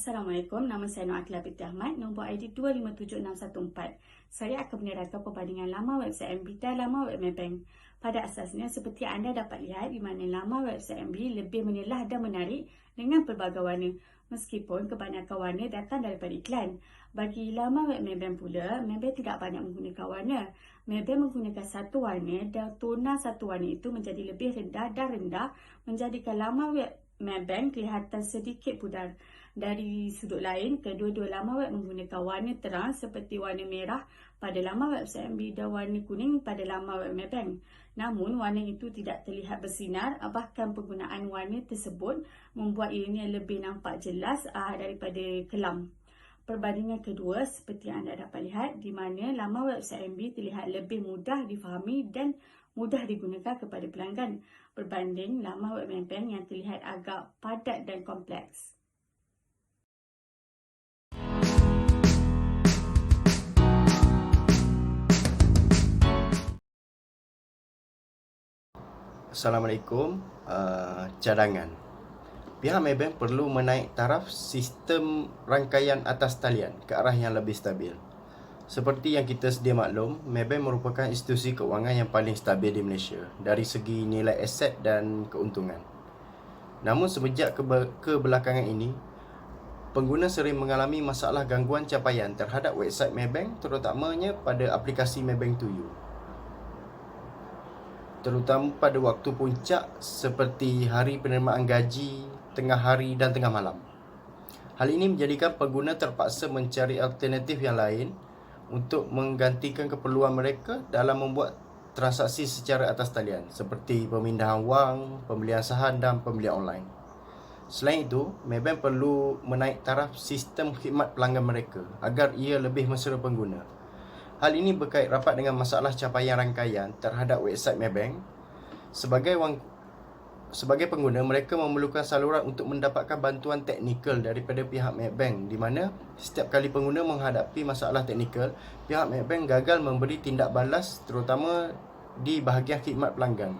Assalamualaikum, nama saya Nur Akila binti Ahmad, nombor ID 257614. Saya akan menerangkan perbandingan laman website MB dan laman web Maybank. Pada asasnya, seperti anda dapat lihat di mana laman website MB lebih menyelah dan menarik dengan pelbagai warna, meskipun kebanyakan warna datang daripada iklan. Bagi laman web Maybank pula, Maybank tidak banyak menggunakan warna. Maybank menggunakan satu warna dan tona satu warna itu menjadi lebih rendah dan rendah, menjadikan laman web Maybank kelihatan sedikit pudar. Dari sudut lain, kedua-dua laman web menggunakan warna terang seperti warna merah pada laman website MB dan warna kuning pada laman web Maybank. Namun, warna itu tidak terlihat bersinar, bahkan penggunaan warna tersebut membuat ianya lebih nampak jelas daripada kelam. Perbandingan kedua seperti yang anda dapat lihat di mana laman website MB terlihat lebih mudah difahami dan mudah digunakan kepada pelanggan berbanding laman web Maybank yang terlihat agak padat dan kompleks. Assalamualaikum. Cadangan. Pihak Maybank perlu menaik taraf sistem rangkaian atas talian ke arah yang lebih stabil. Seperti yang kita sedia maklum, Maybank merupakan institusi keuangan yang paling stabil di Malaysia dari segi nilai aset dan keuntungan. Namun semenjak kebelakangan ini, pengguna sering mengalami masalah gangguan capaian terhadap website Maybank, terutamanya pada aplikasi Maybank To You, terutama pada waktu puncak seperti hari penerimaan gaji, tengah hari dan tengah malam. Hal ini menjadikan pengguna terpaksa mencari alternatif yang lain untuk menggantikan keperluan mereka dalam membuat transaksi secara atas talian seperti pemindahan wang, pembelian saham dan pembelian online. Selain itu, Maybank perlu menaik taraf sistem khidmat pelanggan mereka agar ia lebih mesra pengguna. Hal ini berkait rapat dengan masalah capaian rangkaian terhadap website Maybank. Sebagai pengguna, mereka memerlukan saluran untuk mendapatkan bantuan teknikal daripada pihak Maybank, di mana setiap kali pengguna menghadapi masalah teknikal, pihak Maybank gagal memberi tindak balas, terutama di bahagian khidmat pelanggan,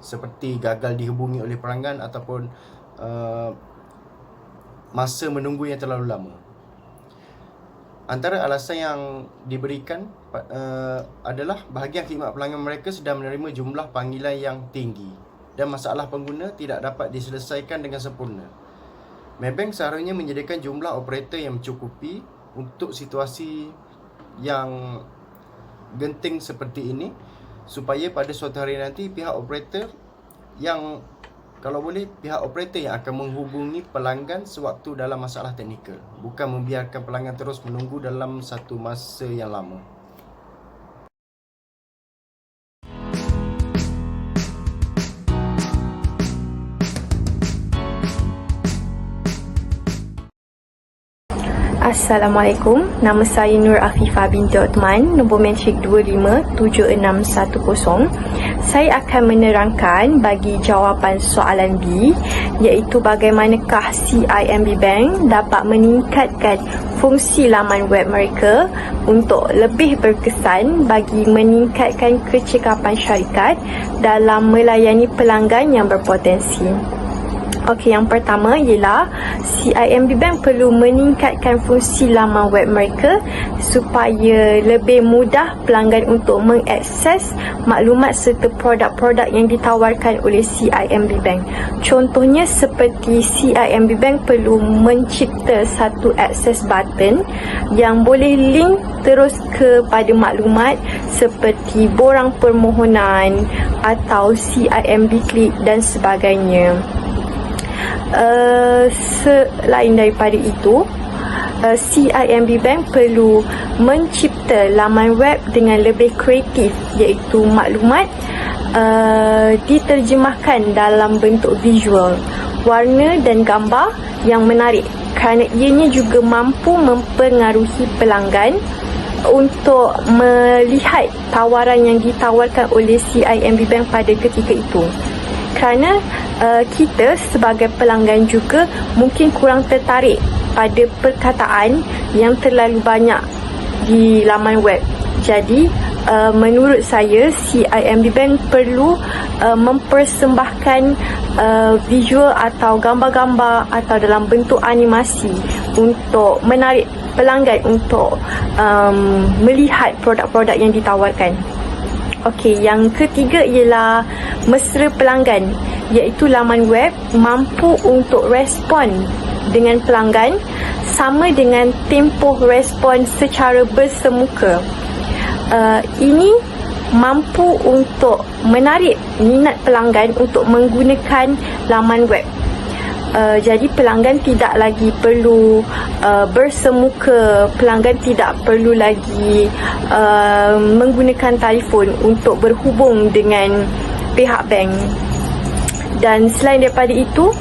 seperti gagal dihubungi oleh pelanggan ataupun masa menunggu yang terlalu lama. Antara alasan yang diberikan adalah bahagian khidmat pelanggan mereka sedang menerima jumlah panggilan yang tinggi dan masalah pengguna tidak dapat diselesaikan dengan sempurna. Maybank seharusnya menyediakan jumlah operator yang mencukupi untuk situasi yang genting seperti ini, supaya pada suatu hari nanti pihak operator yang akan menghubungi pelanggan sewaktu dalam masalah teknikal, bukan membiarkan pelanggan terus menunggu dalam satu masa yang lama. Assalamualaikum, nama saya Nur Afifah binti Othman, nombor metrik 257610. Saya akan menerangkan bagi jawapan soalan B, iaitu bagaimanakah CIMB Bank dapat meningkatkan fungsi laman web mereka untuk lebih berkesan bagi meningkatkan kecekapan syarikat dalam melayani pelanggan yang berpotensi. Okey, yang pertama ialah CIMB Bank perlu meningkatkan fungsi laman web mereka supaya lebih mudah pelanggan untuk mengakses maklumat serta produk-produk yang ditawarkan oleh CIMB Bank. Contohnya seperti CIMB Bank perlu mencipta satu access button yang boleh link terus kepada maklumat seperti borang permohonan atau CIMB Click dan sebagainya. Selain daripada itu, CIMB Bank perlu mencipta laman web dengan lebih kreatif, iaitu maklumat diterjemahkan dalam bentuk visual, warna dan gambar yang menarik, kerana ianya juga mampu mempengaruhi pelanggan untuk melihat tawaran yang ditawarkan oleh CIMB Bank pada ketika itu. Kerana kita sebagai pelanggan juga mungkin kurang tertarik pada perkataan yang terlalu banyak di laman web. Jadi menurut saya CIMB Bank perlu mempersembahkan visual atau gambar-gambar atau dalam bentuk animasi untuk menarik pelanggan untuk melihat produk-produk yang ditawarkan. Okey, yang ketiga ialah mesra pelanggan, iaitu laman web mampu untuk respon dengan pelanggan sama dengan tempoh respon secara bersemuka. Ini mampu untuk menarik minat pelanggan untuk menggunakan laman web. Jadi pelanggan tidak lagi perlu bersemuka, pelanggan tidak perlu lagi menggunakan telefon untuk berhubung dengan pihak bank. Dan selain daripada itu,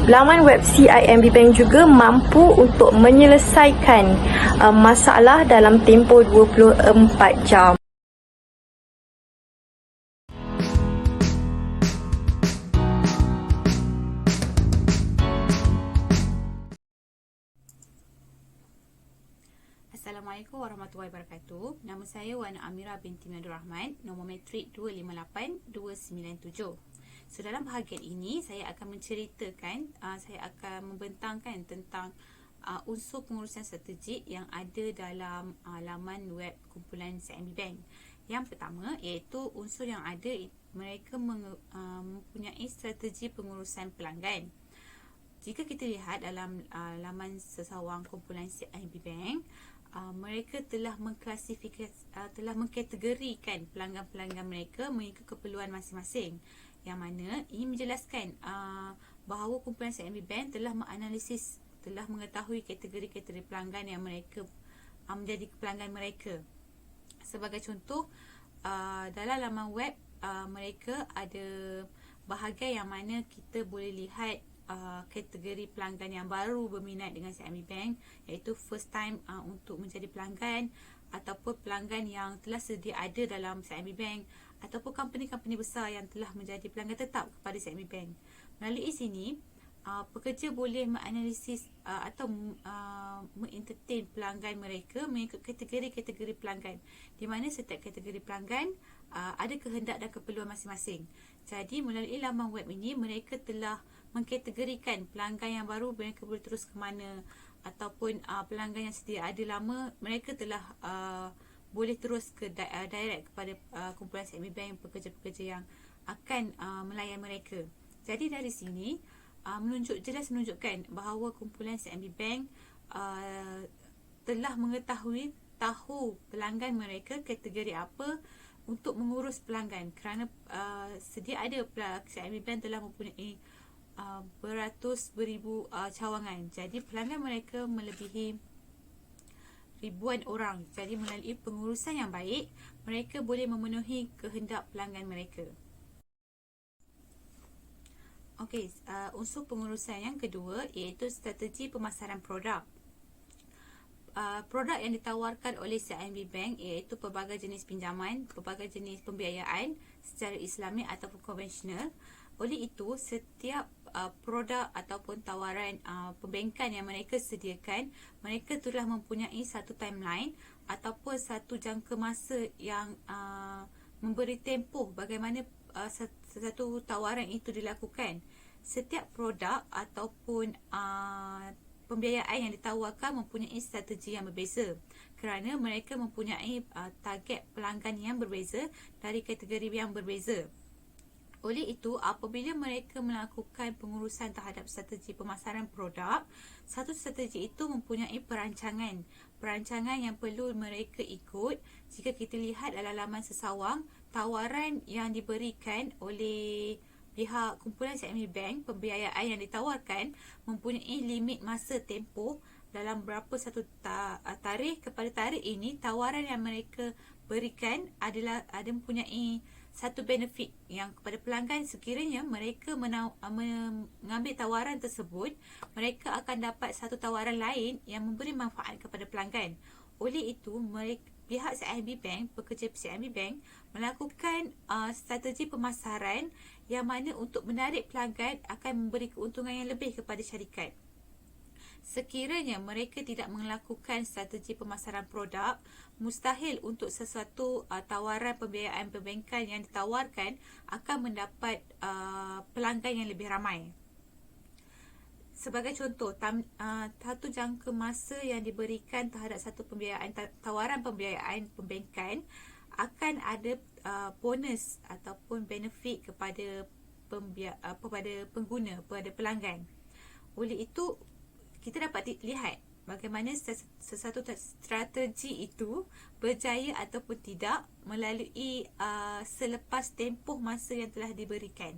laman web CIMB Bank juga mampu untuk menyelesaikan masalah dalam tempoh 24 jam. Assalamualaikum warahmatullahi wabarakatuh. Nama saya Wana Amira binti Nadur Rahman, nombor matrik 258297. So dalam bahagian ini saya akan menceritakan, saya akan membentangkan tentang unsur pengurusan strategik yang ada dalam laman web kumpulan CIMB Bank. Yang pertama iaitu unsur yang ada, mereka mempunyai strategi pengurusan pelanggan. Jika kita lihat dalam laman sesawang kumpulan CIMB Bank, mereka telah mengkategorikan pelanggan-pelanggan mereka mengikut keperluan masing-masing, yang mana ini menjelaskan bahawa kumpulan CIMB Bank telah menganalisis, telah mengetahui kategori-kategori pelanggan yang mereka menjadi pelanggan mereka. Sebagai contoh, dalam laman web mereka ada bahagian yang mana kita boleh lihat kategori pelanggan yang baru berminat dengan CIMB Bank, iaitu first time untuk menjadi pelanggan, ataupun pelanggan yang telah sedia ada dalam CIMB Bank, ataupun company-company besar yang telah menjadi pelanggan tetap kepada CIMB Bank. Melalui sini, pekerja boleh menganalisis atau mengentertain pelanggan mereka mengikut kategori-kategori pelanggan, di mana setiap kategori pelanggan ada kehendak dan keperluan masing-masing. Jadi melalui laman web ini, mereka telah mengkategorikan pelanggan yang baru mereka boleh terus ke mana, ataupun pelanggan yang sedia ada lama mereka telah boleh terus ke direct kepada kumpulan CIMB Bank, pekerja-pekerja yang akan melayan mereka. Jadi dari sini jelas menunjukkan bahawa kumpulan CIMB Bank telah tahu pelanggan mereka kategori apa untuk mengurus pelanggan, kerana sedia ada CIMB Bank telah mempunyai beribu cawangan. Jadi pelanggan mereka melebihi ribuan orang. Jadi melalui pengurusan yang baik, mereka boleh memenuhi kehendak pelanggan mereka. Okey, unsur pengurusan yang kedua iaitu strategi pemasaran produk. Produk yang ditawarkan oleh CIMB Bank iaitu pelbagai jenis pinjaman, pelbagai jenis pembiayaan secara Islami ataupun konvensional. Oleh itu, setiap produk ataupun tawaran perbankan yang mereka sediakan, mereka telah mempunyai satu timeline ataupun satu jangka masa yang memberi tempoh bagaimana satu tawaran itu dilakukan. Setiap produk ataupun pembiayaan yang ditawarkan mempunyai strategi yang berbeza, kerana mereka mempunyai target pelanggan yang berbeza dari kategori yang berbeza. Oleh itu, apabila mereka melakukan pengurusan terhadap strategi pemasaran produk, satu strategi itu mempunyai perancangan yang perlu mereka ikut. Jika kita lihat dalam laman sesawang, tawaran yang diberikan oleh pihak kumpulan CIMB Bank, pembiayaan yang ditawarkan mempunyai limit masa tempoh dalam berapa satu tarikh kepada tarikh ini. Tawaran yang mereka berikan ada mempunyai satu benefit yang kepada pelanggan. Sekiranya mereka mengambil tawaran tersebut, mereka akan dapat satu tawaran lain yang memberi manfaat kepada pelanggan. Oleh itu, pihak CIMB Bank, pekerja CIMB Bank melakukan strategi pemasaran yang mana untuk menarik pelanggan akan memberi keuntungan yang lebih kepada syarikat. Sekiranya mereka tidak melakukan strategi pemasaran produk, mustahil untuk sesuatu tawaran pembiayaan perbankan yang ditawarkan akan mendapat pelanggan yang lebih ramai. Sebagai contoh, satu jangka masa yang diberikan terhadap satu pembiayaan tawaran pembiayaan perbankan akan ada bonus ataupun benefit kepada pengguna, kepada pelanggan. Oleh itu, kita dapat lihat bagaimana sesuatu strategi itu berjaya ataupun tidak melalui selepas tempoh masa yang telah diberikan.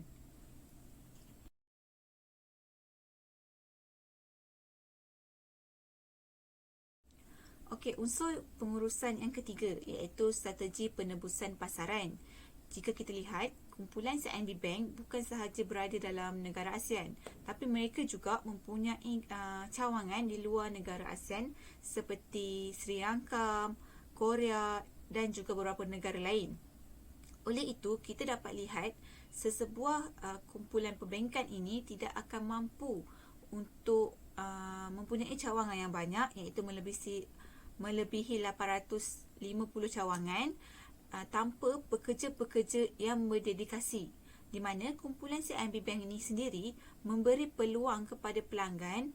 Okey, unsur pengurusan yang ketiga iaitu strategi penebusan pasaran. Jika kita lihat, kumpulan CIMB Bank bukan sahaja berada dalam negara ASEAN, tapi mereka juga mempunyai cawangan di luar negara ASEAN seperti Sri Lanka, Korea dan juga beberapa negara lain. Oleh itu, kita dapat lihat sesebuah kumpulan perbankan ini tidak akan mampu untuk mempunyai cawangan yang banyak, iaitu melebihi 850 cawangan tanpa pekerja-pekerja yang berdedikasi, di mana kumpulan CIMB Bank ini sendiri memberi peluang kepada pelanggan,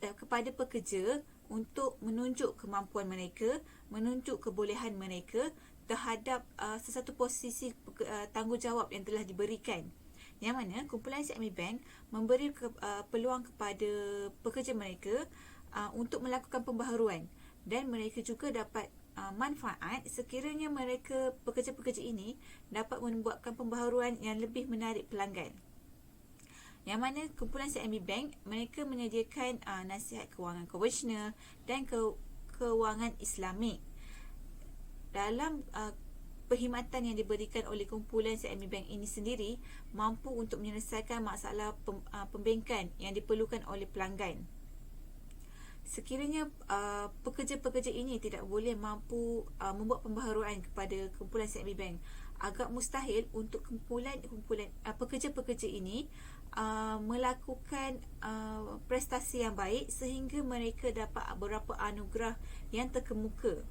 kepada pekerja untuk menunjuk kemampuan mereka, menunjuk kebolehan mereka terhadap sesuatu posisi tanggungjawab yang telah diberikan. Yang mana kumpulan CIMB Bank memberi peluang kepada pekerja mereka untuk melakukan pembaharuan, dan mereka juga dapat manfaat sekiranya mereka, pekerja-pekerja ini, dapat membuatkan pembaharuan yang lebih menarik pelanggan. Yang mana kumpulan CIMB Bank, mereka menyediakan nasihat kewangan konvensional dan kewangan Islamik. Dalam perkhidmatan yang diberikan oleh kumpulan CIMB Bank ini sendiri mampu untuk menyelesaikan masalah perbankan yang diperlukan oleh pelanggan. Sekiranya pekerja-pekerja ini tidak boleh mampu membuat pembaharuan kepada kumpulan CIMB Bank, agak mustahil untuk pekerja-pekerja ini melakukan prestasi yang baik sehingga mereka dapat beberapa anugerah yang terkemuka.